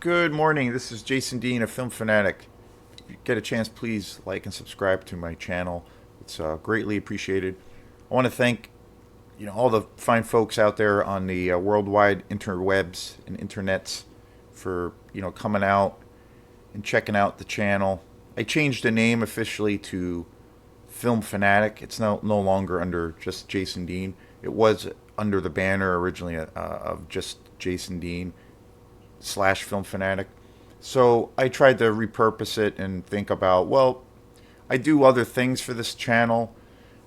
Good morning. This is Jason Dean of Film Fanatic. If you get a chance, please like and subscribe to my channel. It's greatly appreciated. I want to thank all the fine folks out there on the worldwide interwebs and internets for coming out and checking out the channel. I changed the name officially to Film Fanatic. It's no longer under just Jason Dean. It was under the banner originally of just Jason Dean slash Film Fanatic. So I tried to repurpose it and think about, well, I do other things for this channel.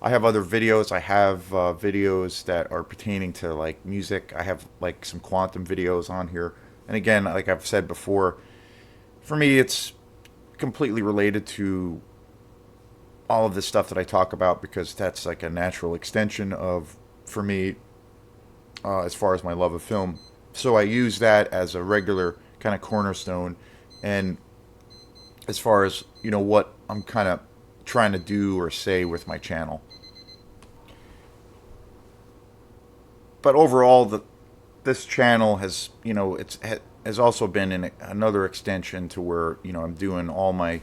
I have other videos. I have videos that are pertaining to like music. I have like some quantum videos on here. And again, like I've said before, for me, it's completely related to all of this stuff that I talk about because that's like a natural extension of, for me, as far as my love of film. So I use that as a regular kind of cornerstone. And as far as, what I'm kind of trying to do or say with my channel. But overall, this channel has, has also been in another extension to where, I'm doing all my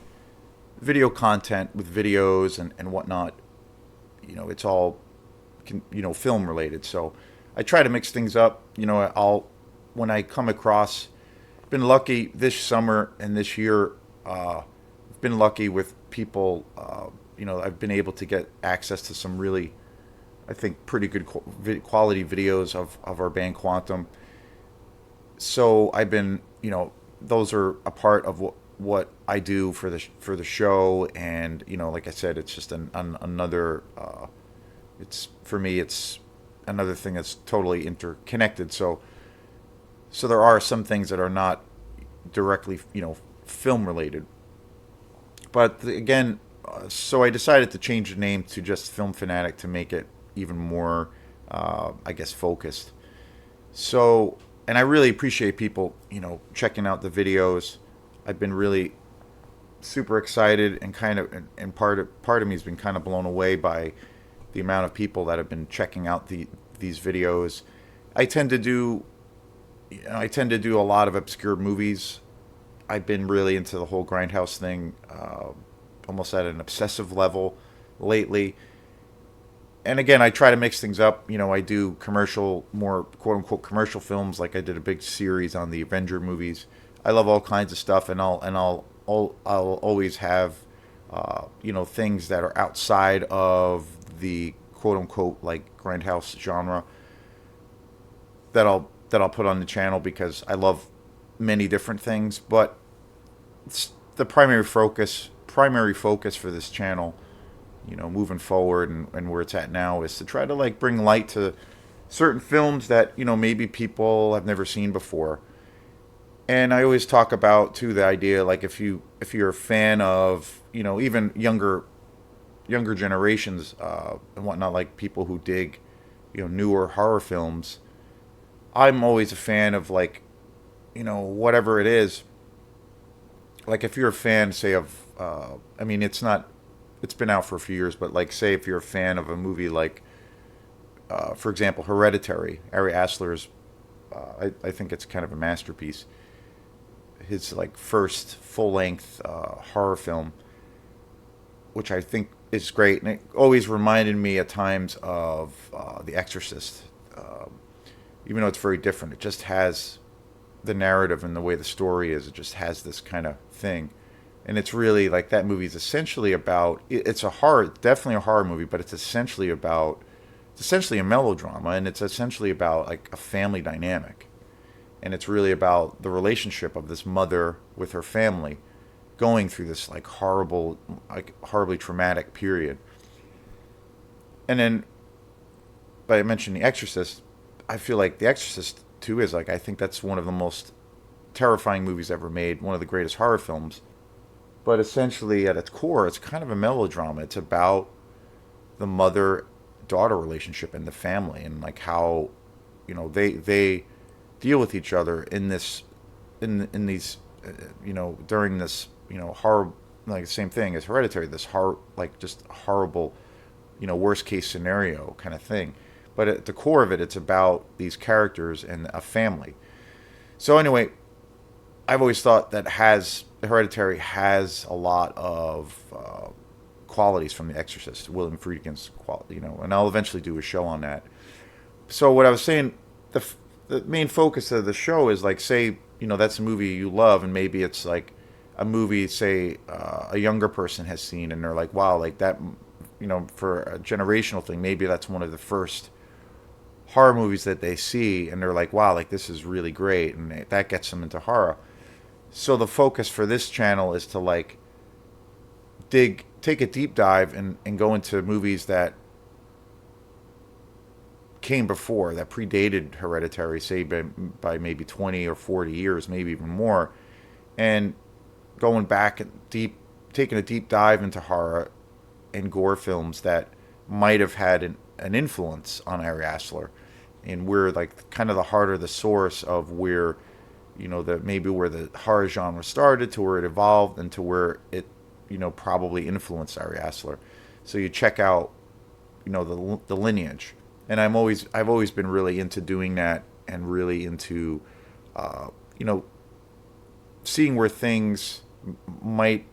video content with videos and whatnot. It's all, film related. So I try to mix things up. When I come across, been lucky this summer and this year, been lucky with people, I've been able to get access to some really, I think, pretty good quality videos of our band Quantum. So I've been, those are a part of what I do for the show, and like I said, it's just another. It's for me, it's another thing that's totally interconnected. So there are some things that are not directly, film related. But again, so I decided to change the name to just Film Fanatic to make it even more, I guess, focused. So, and I really appreciate people, checking out the videos. I've been really super excited and and part of me has been kind of blown away by the amount of people that have been checking out these videos. I tend to do a lot of obscure movies. I've been really into the whole grindhouse thing, almost at an obsessive level lately. And again, I try to mix things up. I do more quote unquote commercial films. Like I did a big series on the Avenger movies. I love all kinds of stuff, and I'll always have, things that are outside of the quote unquote like grindhouse genre that I'll put on the channel because I love many different things. But the primary focus for this channel, moving forward and where it's at now, is to try to like bring light to certain films that maybe people have never seen before. And I always talk about too the idea, like if you're a fan of even younger generations and whatnot, like people who dig newer horror films. I'm always a fan of like, whatever it is. Like if you're a fan, say of, I mean, it's been out for a few years, but like say if you're a fan of a movie like, for example, Hereditary, Ari Aster's, I think it's kind of a masterpiece. His like first full length horror film, which I think is great, and it always reminded me at times of The Exorcist. Even though it's very different, it just has the narrative and the way the story is. It just has this kind of thing, and it's really like that movie is essentially about. It's a horror, definitely a horror movie, but it's essentially a melodrama, and it's essentially about like a family dynamic, and it's really about the relationship of this mother with her family, going through this like horribly traumatic period, and then. But I mentioned The Exorcist. I feel like The Exorcist 2 is like, I think that's one of the most terrifying movies ever made, one of the greatest horror films. But essentially, at its core, it's kind of a melodrama. It's about the mother-daughter relationship and the family, and like how, they deal with each other in these, during this, horror, like the same thing as Hereditary, this horror, like just horrible, worst case scenario kind of thing. But at the core of it, it's about these characters and a family. So anyway, I've always thought that has Hereditary has a lot of qualities from The Exorcist, William Friedkin's quality, and I'll eventually do a show on that. So what I was saying, the main focus of the show is like, say, that's a movie you love, and maybe it's like a movie, say, a younger person has seen, and they're like, wow, like that, for a generational thing, maybe that's one of the first horror movies that they see, and they're like, wow, like this is really great, and that gets them into horror. So the focus for this channel is to like take a deep dive and go into movies that came before, that predated Hereditary, say by maybe 20 or 40 years, maybe even more, and going back and taking a deep dive into horror and gore films that might have had an influence on Ari Aster, and where like kind of the heart or the source of where, the maybe where the horror genre started to where it evolved and to where it, probably influenced Ari Aster. So you check out, the lineage, and I've always been really into doing that, and really into, uh, you know, seeing where things might,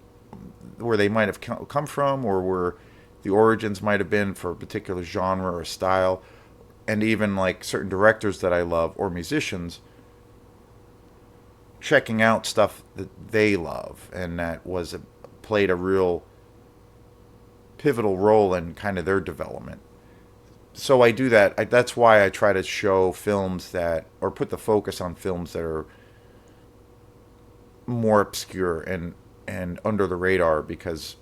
where they might have come from, or where the origins might have been for a particular genre or style, and even like certain directors that I love or musicians, checking out stuff that they love and that played a real pivotal role in kind of their development. So I do that. That's why I try to show films that, or put the focus on films that are more obscure and under the radar, because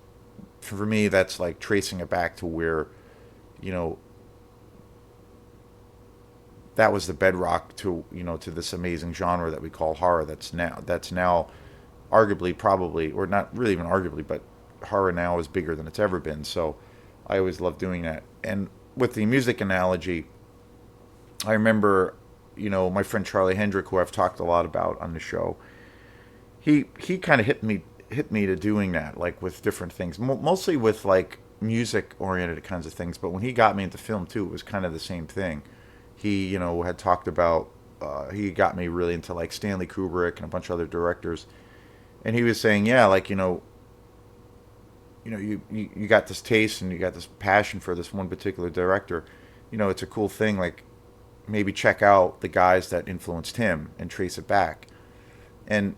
for me that's like tracing it back to where, you know that was the bedrock to, to this amazing genre that we call horror, that's now arguably, probably, or not really even arguably, but horror now is bigger than it's ever been. So I always love doing that. And with the music analogy, I remember, my friend Charlie Hendrick, who I've talked a lot about on the show, he kind of hit me to doing that, like with different things, mostly with like music oriented kinds of things. But when he got me into film too, it was kind of the same thing. He, had talked about, he got me really into like Stanley Kubrick and a bunch of other directors, and he was saying, yeah, like, you got this taste and you got this passion for this one particular director. It's a cool thing. Like, maybe check out the guys that influenced him and trace it back. And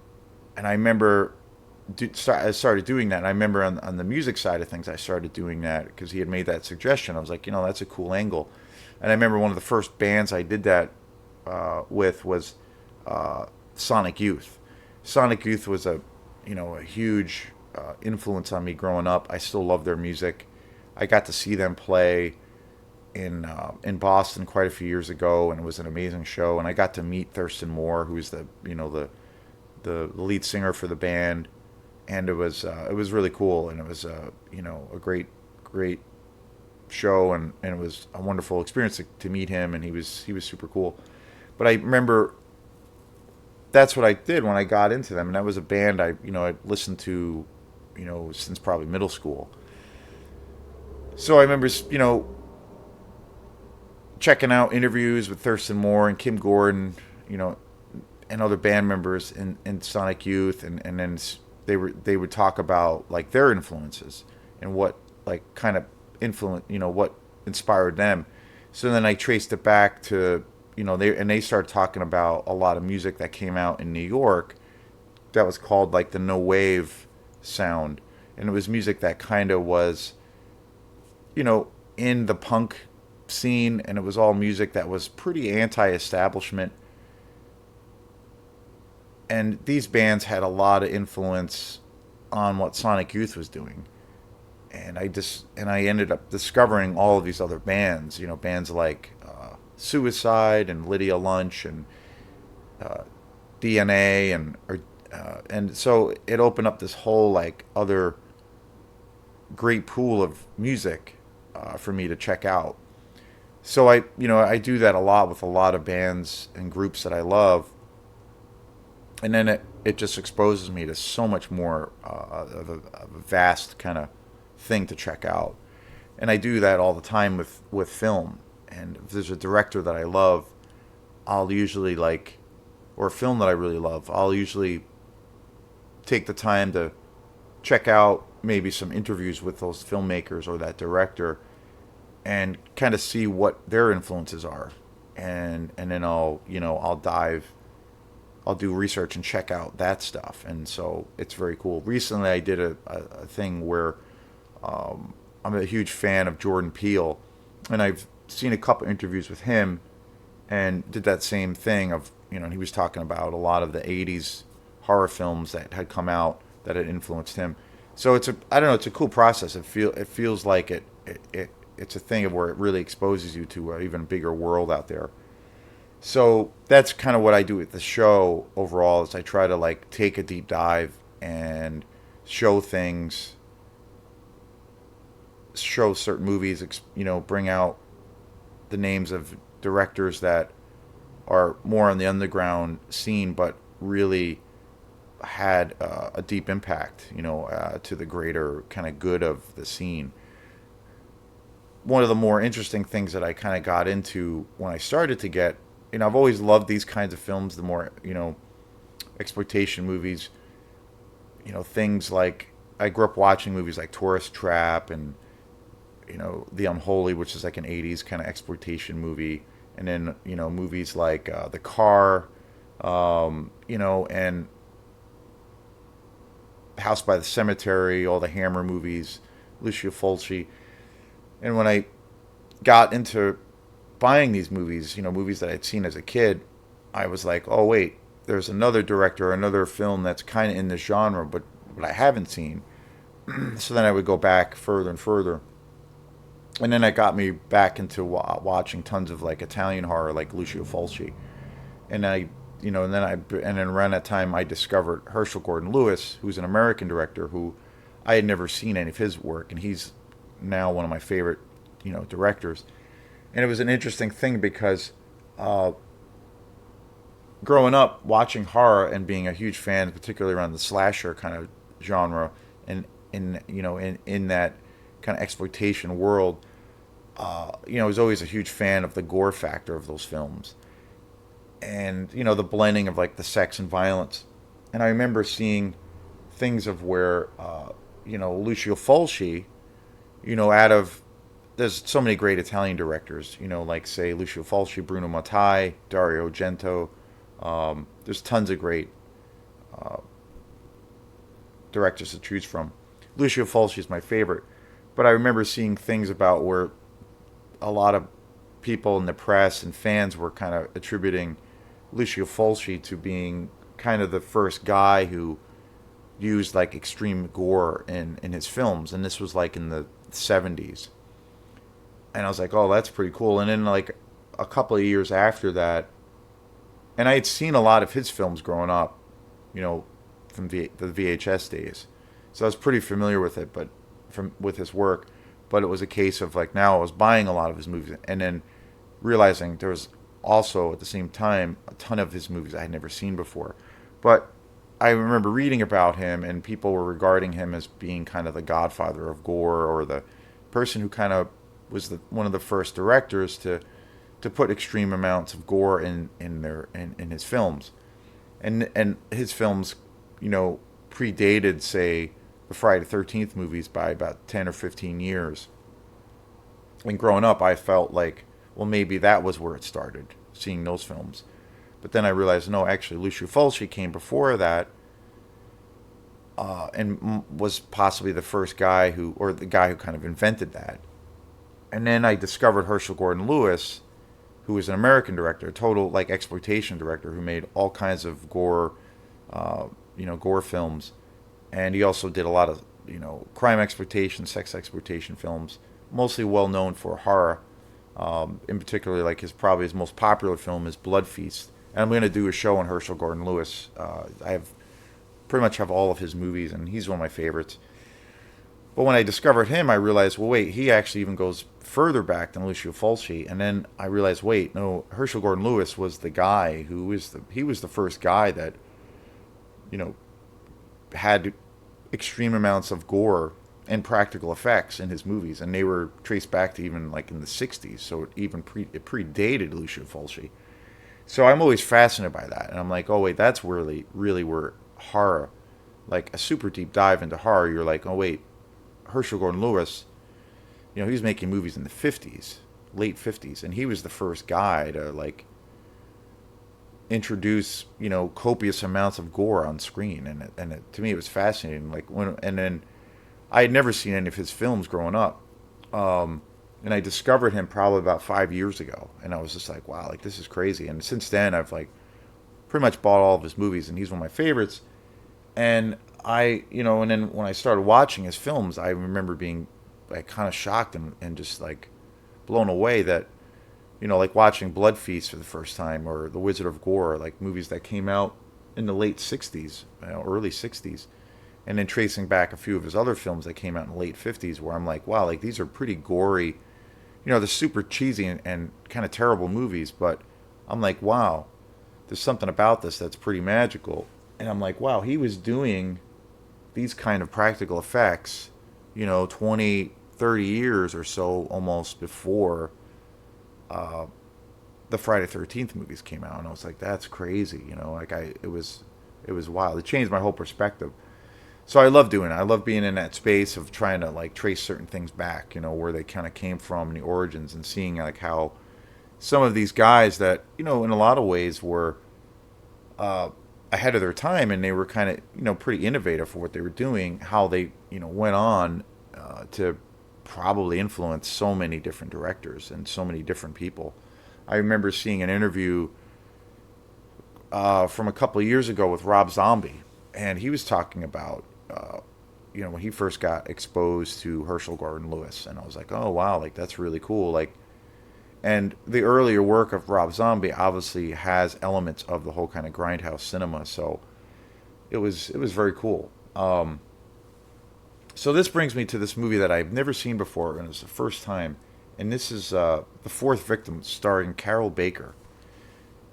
I remember I started doing that. And I remember on the music side of things, I started doing that because he had made that suggestion. I was like, that's a cool angle. And I remember one of the first bands I did that with was Sonic Youth. Sonic Youth was a huge influence on me growing up. I still love their music. I got to see them play in Boston quite a few years ago, and it was an amazing show. And I got to meet Thurston Moore, who's the lead singer for the band, and it was really cool, and it was a great show, and it was a wonderful experience to meet him, and he was super cool. But I remember that's what I did when I got into them, and that was a band I listened to, since probably middle school. So I remember checking out interviews with Thurston Moore and Kim Gordon, and other band members in Sonic Youth, and then they would talk about like their influences and what like kind of what inspired them. So then I traced it back to, they started talking about a lot of music that came out in New York that was called like the no wave sound, and it was music that kind of was, in the punk scene, and it was all music that was pretty anti-establishment. And these bands had a lot of influence on what Sonic Youth was doing. And I ended up discovering all of these other bands, bands like Suicide and Lydia Lunch and DNA, and so it opened up this whole like other great pool of music for me to check out. So I do that a lot with a lot of bands and groups that I love, and then it just exposes me to so much more of a vast kind of thing to check out. And I do that all the time with film. And if there's a director that I love, I'll usually like, or a film that I really love, I'll usually take the time to check out maybe some interviews with those filmmakers or that director and kind of see what their influences are. And then I'll do research and check out that stuff. And so it's very cool. Recently I did a thing where I'm a huge fan of Jordan Peele, and I've seen a couple interviews with him and did that same thing of, he was talking about a lot of the 80s horror films that had come out that had influenced him. So I don't know, it's a cool process. It feels like it's a thing of where it really exposes you to an even bigger world out there. So that's kind of what I do with the show overall, is I try to like take a deep dive and show things, show certain movies, bring out the names of directors that are more on the underground scene, but really had a deep impact, to the greater kind of good of the scene. One of the more interesting things that I kind of got into when I started to get, I've always loved these kinds of films, the more, exploitation movies, things like, I grew up watching movies like Tourist Trap and, The Unholy, which is like an 80s kind of exploitation movie. And then, movies like The Car, and House by the Cemetery, all the Hammer movies, Lucio Fulci. And when I got into buying these movies, movies that I'd seen as a kid, I was like, oh wait, there's another director, another film that's kind of in this genre, but I haven't seen. So then I would go back further and further, and then that got me back into watching tons of like Italian horror, like Lucio Fulci, and and then around that time I discovered Herschel Gordon Lewis, who's an American director who I had never seen any of his work, and he's now one of my favorite, directors. And it was an interesting thing because growing up watching horror and being a huge fan, particularly around the slasher kind of genre, and in that kind of exploitation world, I was always a huge fan of the gore factor of those films, and the blending of like the sex and violence. And I remember seeing things of where Lucio Fulci, out of, there's so many great Italian directors, like say Lucio Fulci, Bruno Mattei, Dario Argento. There's tons of great directors to choose from. Lucio Fulci is my favorite, but I remember seeing things about where a lot of people in the press and fans were kind of attributing Lucio Fulci to being kind of the first guy who used like extreme gore in his films, and this was like in the 70s. And I was like, oh, that's pretty cool. And then like a couple of years after that, and I had seen a lot of his films growing up, from the VHS days, so I was pretty familiar with it, but with his work. But it was a case of like, now I was buying a lot of his movies, and then realizing there was also at the same time a ton of his movies I had never seen before. But I remember reading about him, and people were regarding him as being kind of the godfather of gore, or the person who kind of was one of the first directors to put extreme amounts of gore in his films, and his films, predated, say, the Friday the 13th movies by about 10 or 15 years. And growing up, I felt like, well, maybe that was where it started, seeing those films. But then I realized, no, actually, Lucio Fulci came before that, and was possibly the first guy or the guy who kind of invented that. And then I discovered Herschel Gordon Lewis, who was an American director, a total like exploitation director who made all kinds of gore, gore films, and he also did a lot of crime exploitation, sex exploitation films, mostly well known for horror. In particular, like probably his most popular film is Blood Feast, and I'm going to do a show on Herschel Gordon Lewis. I pretty much have all of his movies, and he's one of my favorites. But when I discovered him, I realized, well, wait, he actually even goes further back than Lucio Fulci. And then I realized, wait, no, Herschel Gordon Lewis was the guy who was the first guy that, had extreme amounts of gore and practical effects in his movies, and they were traced back to even like in the 60s. So it predated Lucio Fulci. So I'm always fascinated by that, and I'm like, oh wait, that's really where horror like a super deep dive into horror, you're like, oh wait, Herschel Gordon Lewis, he was making movies in the 50s, late 50s, and he was the first guy to like introduce copious amounts of gore on screen, to me it was fascinating. Like when and then I had never seen any of his films growing up, and I discovered him probably about 5 years ago, and I was just like, wow, like this is crazy. And since then, I've like pretty much bought all of his movies, and he's one of my favorites. And and then when I started watching his films, I remember being like kind of shocked and just like blown away that like watching Blood Feast for the first time or The Wizard of Gore, like movies that came out in the late 60s, early 60s, and then tracing back a few of his other films that came out in the late 50s, where I'm like, wow, like these are pretty gory, they're super cheesy and kind of terrible movies, but I'm like, wow, there's something about this that's pretty magical. And I'm like, wow, he was doing these kind of practical effects, 20, 30 years or so almost before uh, the Friday 13th movies came out. And I was like, that's crazy. Like it was wild. It changed my whole perspective. So I love doing it. I love being in that space of trying to like trace certain things back, where they kind of came from and the origins, and seeing like how some of these guys that, in a lot of ways were uh, ahead of their time, and they were kind of, pretty innovative for what they were doing, how they, went on to probably influence so many different directors and so many different people. I remember seeing an interview from a couple of years ago with Rob Zombie, and he was talking about, when he first got exposed to Herschel Gordon Lewis, and I was like, oh wow, like that's really cool. Like, and the earlier work of Rob Zombie obviously has elements of the whole kind of grindhouse cinema, so it was very cool. So this brings me to this movie that I've never seen before, and it's the first time, and this is The Fourth Victim, starring Carrol Baker,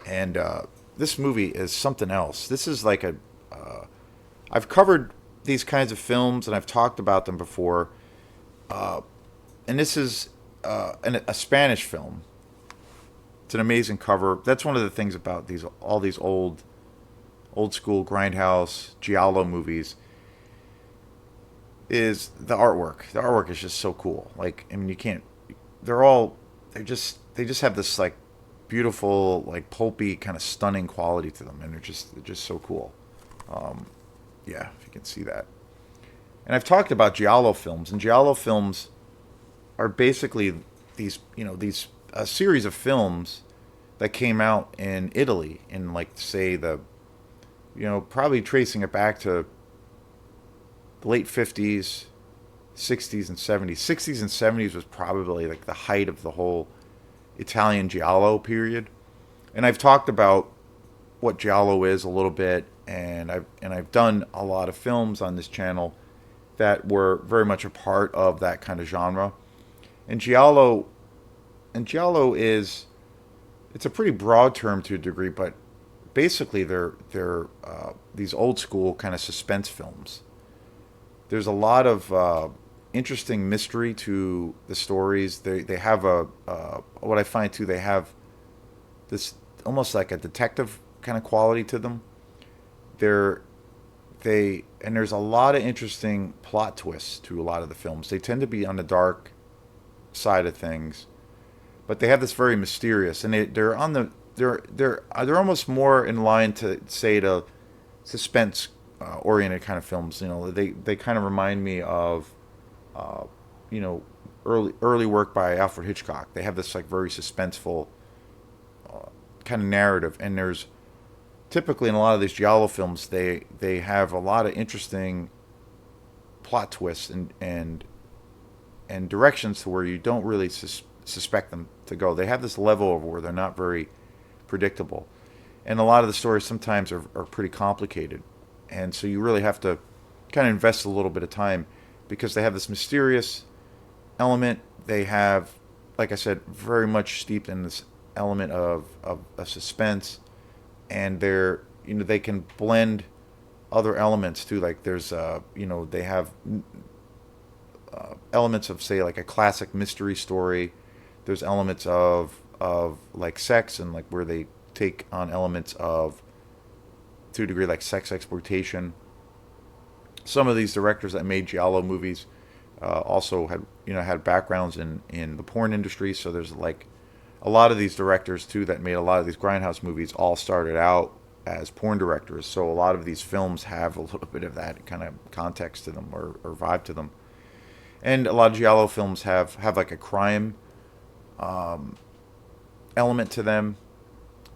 and this movie is something else. This is like I've covered these kinds of films and I've talked about them before, and this is a Spanish film. It's an amazing cover. That's one of the things about all these old school grindhouse giallo movies is the artwork. The artwork is just so cool. Like, I mean, you can't. They just have this like beautiful, like pulpy, kind of stunning quality to them, and they're just so cool. Um, yeah, if you can see that. And I've talked about giallo films, and giallo films are basically these a series of films that came out in Italy in like say the probably tracing it back to the late 50s, 60s and 70s. 60s and 70s was probably like the height of the whole Italian giallo period. And I've talked about what giallo is a little bit, and I've done a lot of films on this channel that were very much a part of that kind of genre. And giallo is, it's a pretty broad term to a degree, but basically they're these old school kind of suspense films. There's a lot of interesting mystery to the stories. They have what I find too, they have this almost like a detective kind of quality to them. They're they and there's a lot of interesting plot twists to a lot of the films. They tend to be on the dark side of things, but they have this very mysterious, and they're on the they're almost more in line to say to suspense oriented kind of films. They kind of remind me of uh, you know early work by Alfred Hitchcock. They have this like very suspenseful kind of narrative, and there's typically in a lot of these giallo films they have a lot of interesting plot twists and directions to where you don't really suspect them to go. They have this level of where they're not very predictable, and a lot of the stories sometimes are pretty complicated, and so you really have to kind of invest a little bit of time because they have this mysterious element. They have, like I said, very much steeped in this element of suspense, and they can blend other elements too. Like there's they have elements of say like a classic mystery story. There's elements of like sex, and like where they take on elements of to a degree like sex exploitation. some of these directors that made giallo movies also had backgrounds in the porn industry. So there's like a lot of these directors too that made a lot of these grindhouse movies all started out as porn directors. So a lot of these films have a little bit of that kind of context to them, or vibe to them. And a lot of giallo films have like a crime element to them,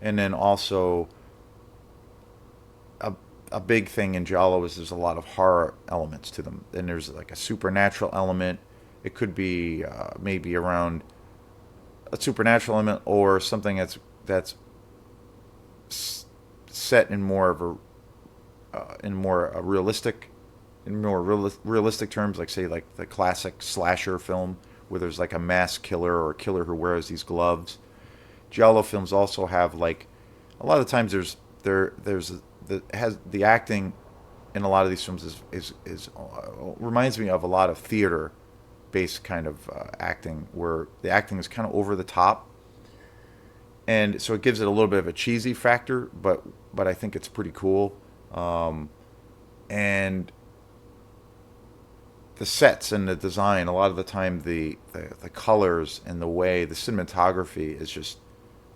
and then also a a big thing in giallo is there's a lot of horror elements to them. And there's like a supernatural element. It could be maybe around a supernatural element, or something that's set in more of a in more a realistic in more realistic terms, like say like the classic slasher film where there's like a mass killer or a killer who wears these gloves. Giallo films also have like a lot of times there's the has the acting in a lot of these films is reminds me of a lot of theater based kind of acting, where the acting is kind of over the top, and so it gives it a little bit of a cheesy factor, but I think it's pretty cool. And the sets and the design, a lot of the time the colors and the way the cinematography is just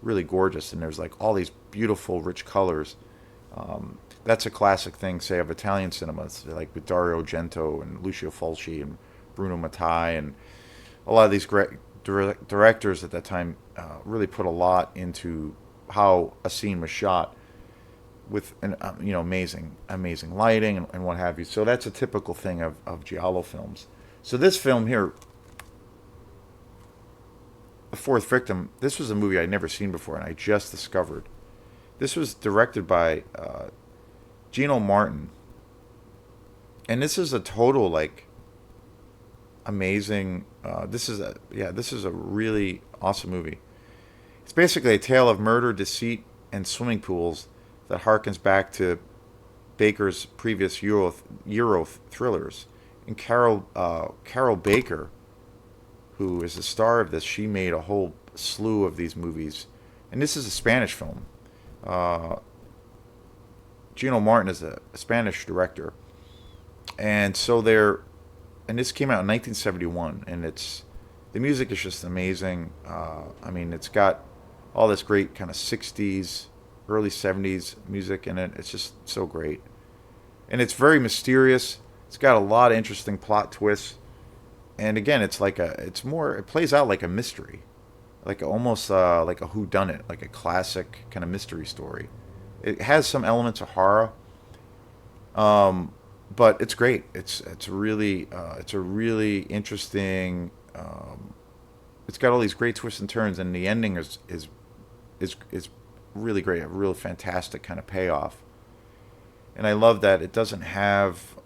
really gorgeous, and there's like all these beautiful rich colors. That's a classic thing, say, of Italian cinema. It's like with Dario Argento and Lucio Fulci and Bruno Mattei, and a lot of these great directors at that time really put a lot into how a scene was shot with an amazing lighting and what have you. So that's a typical thing of giallo films. So this film here, The Fourth Victim, this was a movie I'd never seen before, and I just discovered. This was directed by Eugenio Martin, and this is a total like amazing. This is a really awesome movie. It's basically a tale of murder, deceit, and swimming pools that harkens back to Baker's previous Euro thrillers. And Carrol Baker, who is the star of this, she made a whole slew of these movies. And this is a Spanish film. Gino Martin is a Spanish director, and so and this came out in 1971, and the music is just amazing. I mean, it's got all this great kind of 60s, early 70s music in it. It's just so great, and it's very mysterious. It's got a lot of interesting plot twists, and again, it plays out like a mystery, like almost like a whodunit, like a classic kind of mystery story. It has some elements of horror, but it's great. It's a really interesting. It's got all these great twists and turns, and the ending is really great. A real fantastic kind of payoff, and I love that it doesn't have.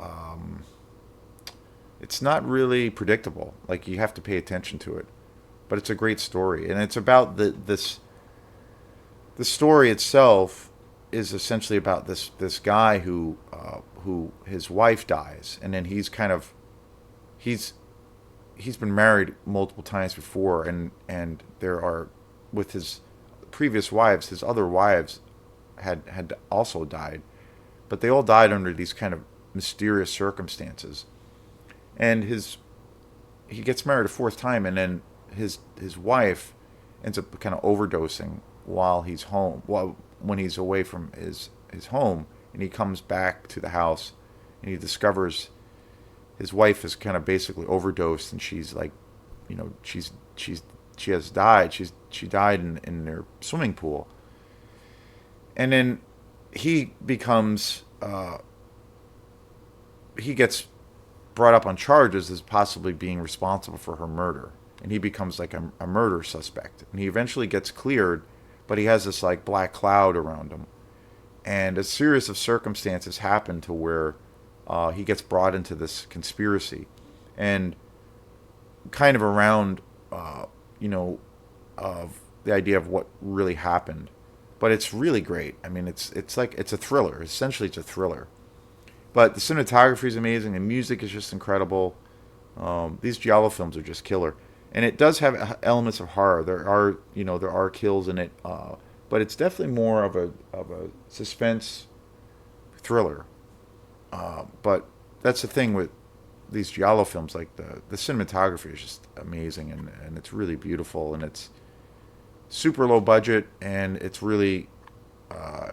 It's not really predictable. Like, you have to pay attention to it, but it's a great story, and it's about the story itself is essentially about this guy who his wife dies, and then he's been married multiple times before, and there are, with his previous wives, his other wives had also died, but they all died under these kind of mysterious circumstances, and he gets married a fourth time, and then his wife ends up kind of overdosing while he's home, when he's away from his home, and he comes back to the house, and he discovers his wife is kind of basically overdosed, and she's like, she has died. She died in their swimming pool, and then he becomes he gets brought up on charges as possibly being responsible for her murder, and he becomes like a murder suspect, and he eventually gets cleared, but he has this like black cloud around him, and a series of circumstances happen to where he gets brought into this conspiracy, and kind of around of the idea of what really happened. But it's really great. I mean, it's a thriller. Essentially, it's a thriller. But the cinematography is amazing. The music is just incredible. These giallo films are just killer, and it does have elements of horror. There are kills in it, but it's definitely more of a suspense thriller. But that's the thing with these Giallo films. Like the cinematography is just amazing, and it's really beautiful, and it's super low budget, and it's really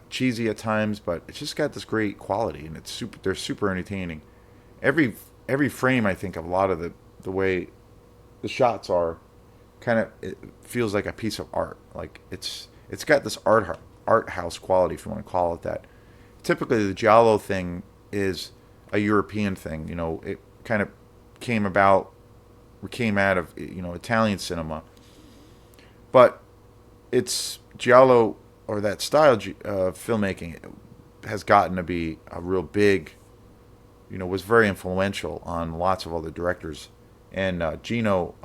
cheesy at times, but it's just got this great quality, and it's super. They're super entertaining. Every every frame, I think, of a lot of the way the shots are, kind of it feels like a piece of art. Like it's got this art house quality, if you want to call it that. Typically, the Giallo thing is a European thing. You know, it kind of came about, came out of Italian cinema, but it's Giallo or that style of filmmaking has gotten to be a real big, was very influential on lots of other directors. And Gino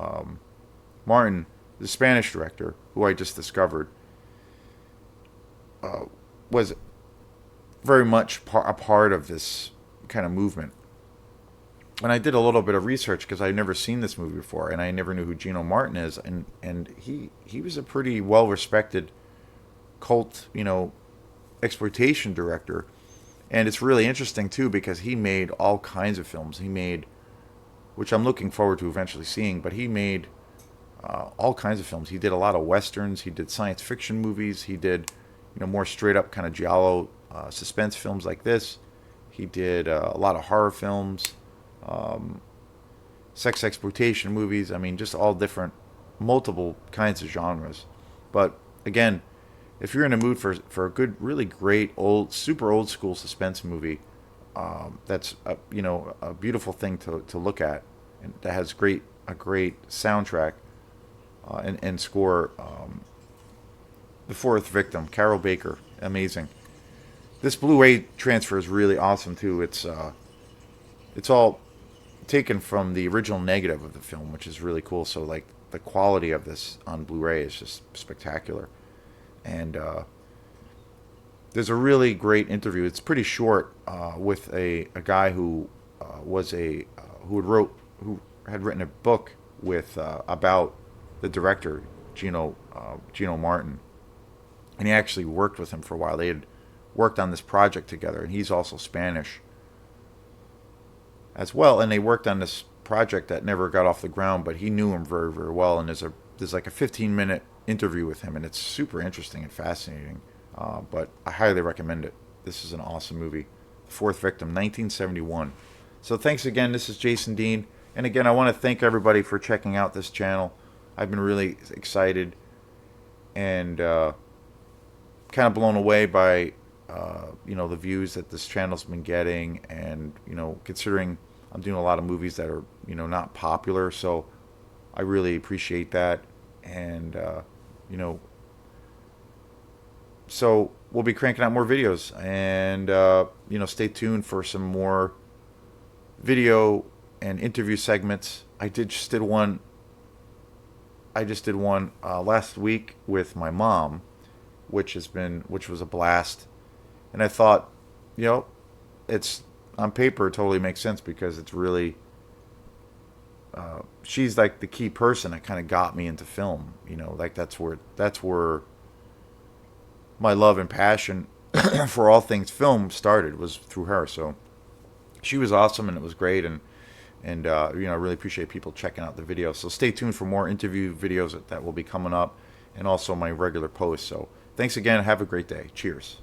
Martin, the Spanish director, who I just discovered, was very much a part of this kind of movement. And I did a little bit of research because I'd never seen this movie before, and I never knew who Gino Martin is, and he was a pretty well respected cult, exploitation director. And it's really interesting too because he made all kinds of films. He made, which I'm looking forward to eventually seeing, but he made all kinds of films. He did a lot of westerns. He did science fiction movies. He did, more straight up kind of giallo suspense films like this. He did a lot of horror films, sex exploitation movies. I mean, just all different, multiple kinds of genres. But again, if you're in a mood for a good, really great super old school suspense movie, that's a beautiful thing to look at, and that has a great soundtrack and score. The Fourth Victim, Carrol Baker, amazing. This Blu-ray transfer is really awesome too. It's all taken from the original negative of the film, which is really cool. So like the quality of this on Blu-ray is just spectacular. And there's a really great interview. It's pretty short with a guy who was who had written a book with about the director Gino Martin, and he actually worked with him for a while. They had worked on this project together, and he's also Spanish as well. And they worked on this project that never got off the ground, but he knew him very, very well. And there's like a 15-minute interview with him, and it's super interesting and fascinating. But I highly recommend it. This is an awesome movie. The Fourth Victim, 1971. So thanks again. This is Jason Dean, and again, I want to thank everybody for checking out this channel. I've been really excited and kind of blown away by the views that this channel's been getting, and considering I'm doing a lot of movies that are not popular, so I really appreciate that. And so we'll be cranking out more videos, and stay tuned for some more video and interview segments. I just did one last week with my mom, which was a blast. And I thought, it's on paper it totally makes sense because it's really she's like the key person that kind of got me into film. Like that's where my love and passion for all things film started, was through her. So she was awesome, and it was great, and I really appreciate people checking out the video. So stay tuned for more interview videos that will be coming up, and also my regular posts. So thanks again. Have a great day. Cheers.